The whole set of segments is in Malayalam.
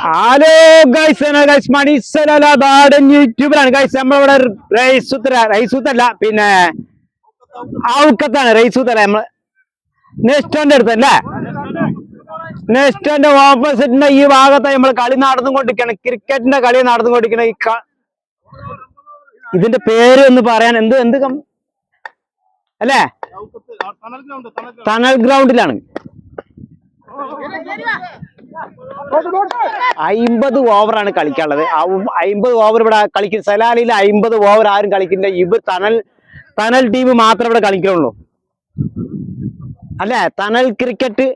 ഹലോ ഗൈസ്, മണിസലാടൻ യൂട്യൂബിലാണ് ഗൈസ്. നമ്മളിവിടെ റൈസൂത്തല്ല, പിന്നെ ഔക്കത്താണ്. റൈസൂത്തല്ല, നമ്മള് നെസ്റ്റോന്റെ അടുത്തല്ലേ. നെസ്റ്റോന്റെ ഓപ്പോസിറ്റിന്റെ ഈ ഭാഗത്ത് നമ്മൾ കളി നടന്നുകൊണ്ടിരിക്കണം. ക്രിക്കറ്റിന്റെ കളി നടന്നുകൊണ്ടിരിക്കണം. ഇതിന്റെ പേര് എന്ന് പറയാൻ എന്ത് അല്ലേ? തണൽ ഗ്രൗണ്ടിലാണ്. 50 ഓവറാണ് കളിക്കാനുള്ളത്. 50 ഓവർ ഇവിടെ കളിക്കും. സലാലിയിൽ 50 ഓവർ ആരും കളിക്കില്ല. ഇവർ തണൽ ടീം മാത്രമേ ഇവിടെ കളിക്കുള്ളൂ അല്ലേ? തണൽ ക്രിക്കറ്റ്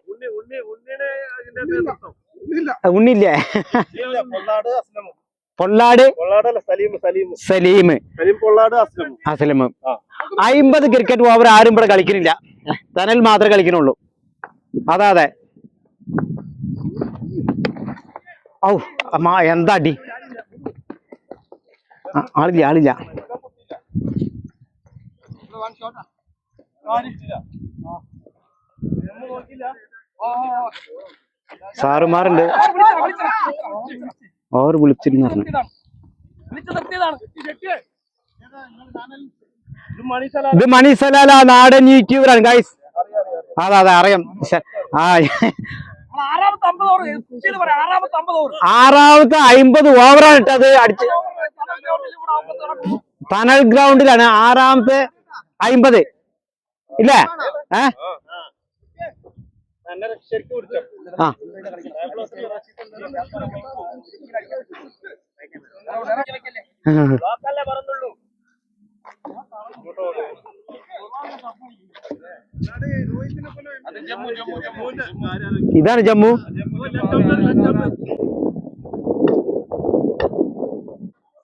ഉണ്ണില്ലേ? പൊള്ളാട് സലീം അസ്ലം. 50 ക്രിക്കറ്റ് ഓവർ ആരും ഇവിടെ കളിക്കുന്നില്ല. തണൽ മാത്രമേ കളിക്കുന്നുള്ളൂ. അതെ. ഔ അമ്മ, എന്താ അടി! ആളില്ല. സാറുമാരുണ്ട്. ഓവർ വിളിച്ചിരുന്നു. ഇത് മണിസലാല നാടൻ യൂട്യൂബറാണ് ഗൈസ്. അതെ അറിയാം. ആറാമത്തെ 50 ഓവറാണ് ഇട്ടത്. അടിച്ച് തണൽ ഗ്രൗണ്ടിലാണ് ആറാമത്തെ 50 ഇല്ലേ? ഇതാണ് ജമ്മു.